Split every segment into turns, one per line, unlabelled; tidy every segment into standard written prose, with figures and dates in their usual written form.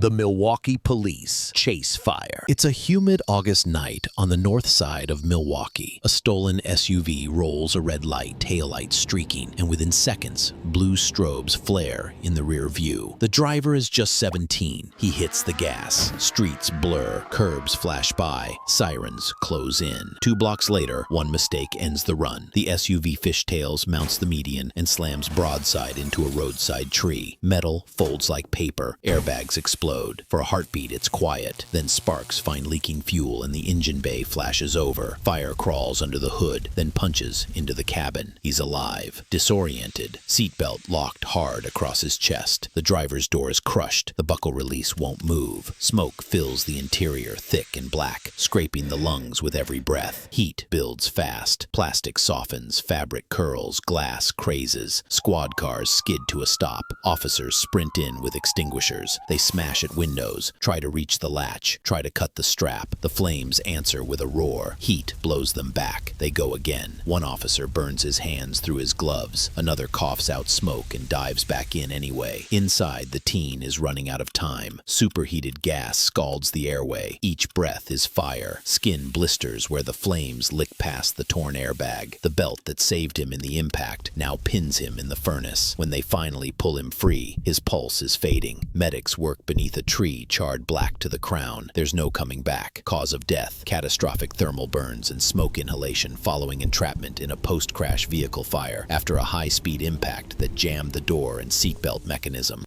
The Milwaukee police chase fire. It's a humid August night on the north side of Milwaukee. A stolen SUV rolls a red light, taillights streaking, and within seconds, blue strobes flare in the rear view. The driver is just 17. He hits the gas. Streets blur, curbs flash by, sirens close in. 2 blocks later, one mistake ends the run. The SUV fishtails, mounts the median, and slams broadside into a roadside tree. Metal folds like paper. Airbags explode. For a heartbeat, it's quiet. Then sparks find leaking fuel and the engine bay flashes over. Fire crawls under the hood, then punches into the cabin. He's alive, disoriented, seatbelt locked hard across his chest. The driver's door is crushed. The buckle release won't move. Smoke fills the interior, thick and black, scraping the lungs with every breath. Heat builds fast. Plastic softens, fabric curls, glass crazes. Squad cars skid to a stop. Officers sprint in with extinguishers. They smash at windows, try to reach the latch, try to cut the strap. The flames answer with a roar. Heat blows them back. They go again. One officer burns his hands through his gloves. Another coughs out smoke and dives back in anyway. Inside, the teen is running out of time. Superheated gas scalds the airway. Each breath is fire. Skin blisters where the flames lick past the torn airbag. The belt that saved him in the impact now pins him in the furnace. When they finally pull him free, his pulse is fading. Medics work beneath a tree charred black to the crown. There's no coming back. Cause of death: catastrophic thermal burns and smoke inhalation following entrapment in a post-crash vehicle fire after a high-speed impact that jammed the door and seatbelt mechanism.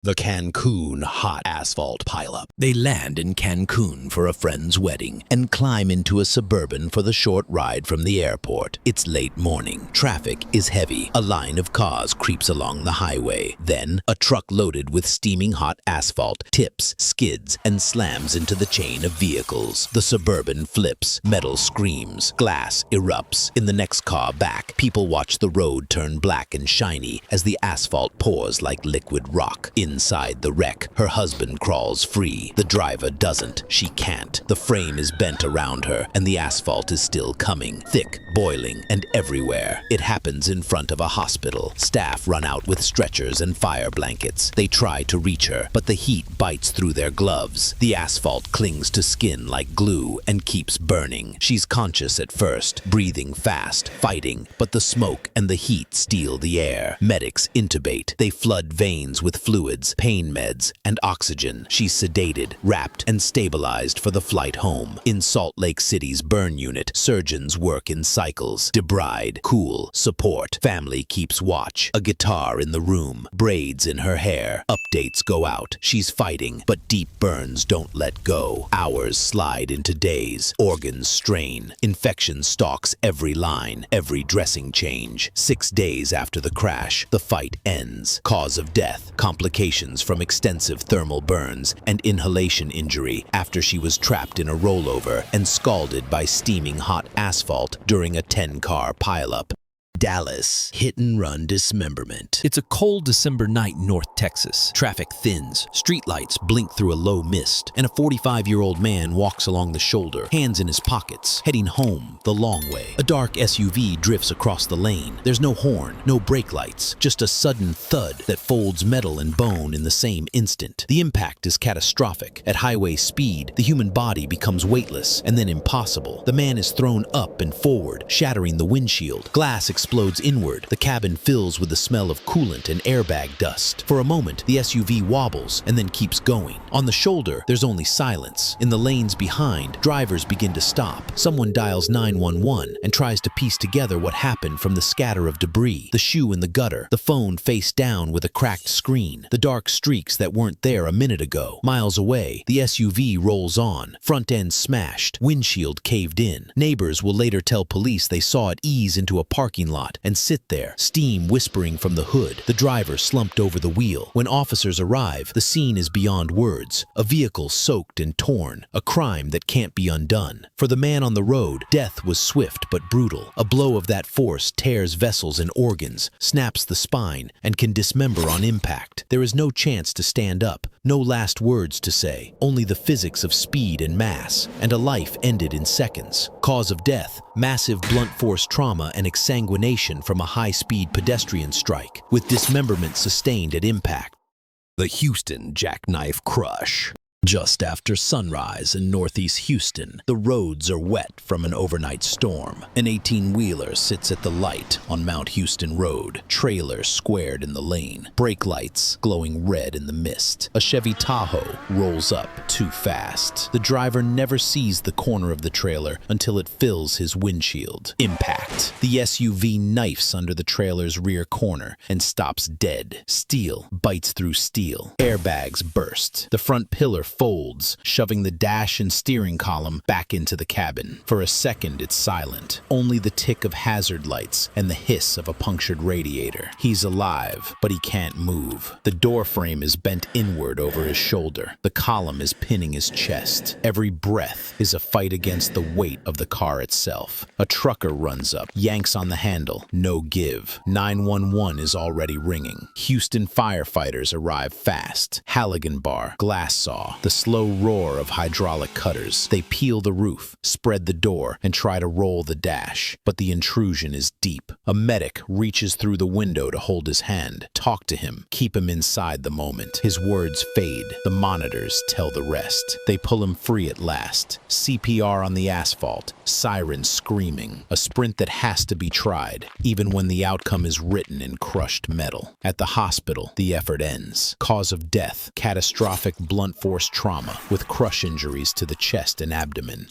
The Cancun hot asphalt pileup. They land in Cancun for a friend's wedding and climb into a Suburban for the short ride from the airport. It's late morning. Traffic is heavy. A line of cars creeps along the highway. Then, a truck loaded with steaming hot asphalt tips, skids, and slams into the chain of vehicles. The Suburban flips. Metal screams. Glass erupts. In the next car back, people watch the road turn black and shiny as the asphalt pours like liquid rock. Inside the wreck, her husband crawls free. The driver doesn't. She can't. The frame is bent around her, and the asphalt is still coming. Thick, boiling, and everywhere. It happens in front of a hospital. Staff run out with stretchers and fire blankets. They try to reach her, but the heat bites through their gloves. The asphalt clings to skin like glue and keeps burning. She's conscious at first, breathing fast, fighting, but the smoke and the heat steal the air. Medics intubate. They flood veins with fluids, pain meds, and oxygen. She's sedated, wrapped, and stabilized for the flight home. In Salt Lake City's burn unit, surgeons work in cycles. Debride, cool, support. Family keeps watch. A guitar in the room, braids in her hair. Updates go out. She's fighting, but deep burns don't let go. Hours slide into days. Organs strain. Infection stalks every line, every dressing change. 6 days after the crash, the fight ends. Cause of death: complications from extensive thermal burns and inhalation injury after she was trapped in a rollover and scalded by steaming hot asphalt during a 10-car pileup. Dallas, hit-and-run dismemberment. It's a cold December night in North Texas. Traffic thins, streetlights blink through a low mist, and a 45-year-old man walks along the shoulder, hands in his pockets, heading home the long way. A dark SUV drifts across the lane. There's no horn, no brake lights, just a sudden thud that folds metal and bone in the same instant. The impact is catastrophic. At highway speed, the human body becomes weightless and then impossible. The man is thrown up and forward, shattering the windshield. Glass explodes inward. The cabin fills with the smell of coolant and airbag dust. For a moment, the SUV wobbles and then keeps going. On the shoulder, there's only silence. In the lanes behind, drivers begin to stop. Someone dials 911 and tries to piece together what happened from the scatter of debris. The shoe in the gutter, the phone face down with a cracked screen, the dark streaks that weren't there a minute ago. Miles away, the SUV rolls on. Front end smashed, windshield caved in. Neighbors will later tell police they saw it ease into a parking lot and sit there, steam whispering from the hood. The driver slumped over the wheel. When officers arrive, the scene is beyond words. A vehicle soaked and torn, a crime that can't be undone. For the man on the road, death was swift but brutal. A blow of that force tears vessels and organs, snaps the spine, and can dismember on impact. There is no chance to stand up, no last words to say, only the physics of speed and mass, and a life ended in seconds. Cause of death: massive blunt force trauma and exsanguination from a high-speed pedestrian strike, with dismemberment sustained at impact. The Houston Jackknife Crush. Just after sunrise in northeast Houston, the roads are wet from an overnight storm. An 18-wheeler sits at the light on Mount Houston Road, trailer squared in the lane, brake lights glowing red in the mist. A Chevy Tahoe rolls up too fast. The driver never sees the corner of the trailer until it fills his windshield. Impact. The SUV knifes under the trailer's rear corner and stops dead. Steel bites through steel. Airbags burst. The front pillar folds, shoving the dash and steering column back into the cabin. For a second, it's silent. Only the tick of hazard lights and the hiss of a punctured radiator. He's alive, but he can't move. The door frame is bent inward over his shoulder. The column is pinning his chest. Every breath is a fight against the weight of the car itself. A trucker runs up, yanks on the handle. No give. 911 is already ringing. Houston firefighters arrive fast. Halligan bar, glass saw, the slow roar of hydraulic cutters. They peel the roof, spread the door, and try to roll the dash. But the intrusion is deep. A medic reaches through the window to hold his hand. Talk to him. Keep him inside the moment. His words fade. The monitors tell the rest. They pull him free at last. CPR on the asphalt. Sirens screaming. A sprint that has to be tried, even when the outcome is written in crushed metal. At the hospital, the effort ends. Cause of death: catastrophic blunt force trauma with crush injuries to the chest and abdomen.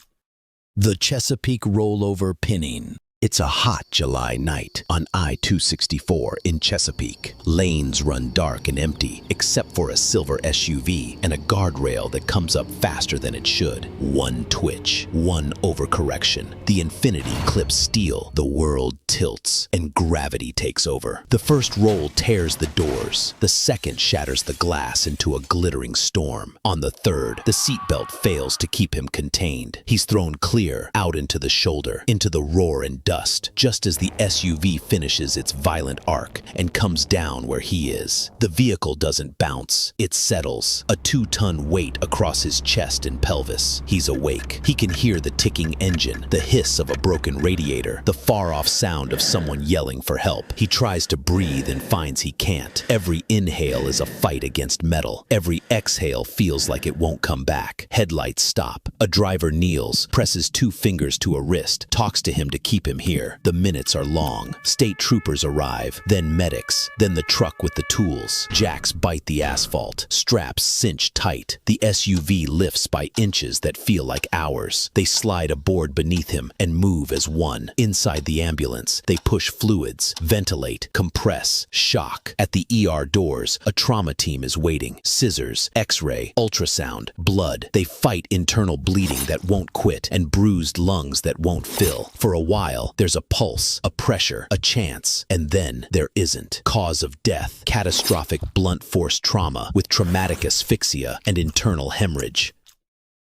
The Chesapeake rollover pinning. It's a hot July night on I-264 in Chesapeake. Lanes run dark and empty, except for a silver SUV and a guardrail that comes up faster than it should. One twitch, one overcorrection. The infinity clips steel, the world tilts, and gravity takes over. The first roll tears the doors. The second shatters the glass into a glittering storm. On the third, the seatbelt fails to keep him contained. He's thrown clear, out into the shoulder, into the roar and dust, just as the SUV finishes its violent arc and comes down where he is. The vehicle doesn't bounce, it settles, a 2-ton weight across his chest and pelvis. He's awake. He can hear the ticking engine, the hiss of a broken radiator, the far-off sound of someone yelling for help. He tries to breathe and finds he can't. Every inhale is a fight against metal. Every exhale feels like it won't come back. Headlights stop. A driver kneels, presses 2 fingers to a wrist, talks to him to keep him here. The minutes are long. State troopers arrive, then medics, then the truck with the tools. Jacks bite the asphalt. Straps cinch tight. The SUV lifts by inches that feel like hours. They slide aboard beneath him and move as one. Inside the ambulance, they push fluids, ventilate, compress, shock. At the ER doors, a trauma team is waiting. Scissors, X-ray, ultrasound, blood. They fight internal bleeding that won't quit and bruised lungs that won't fill. For a while, there's a pulse, a pressure, a chance, and then there isn't. Cause of death: catastrophic blunt force trauma with traumatic asphyxia and internal hemorrhage.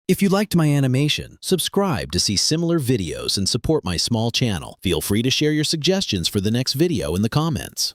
If you liked my animation, subscribe to see similar videos and support my small channel. Feel free to share your suggestions for the next video in the comments.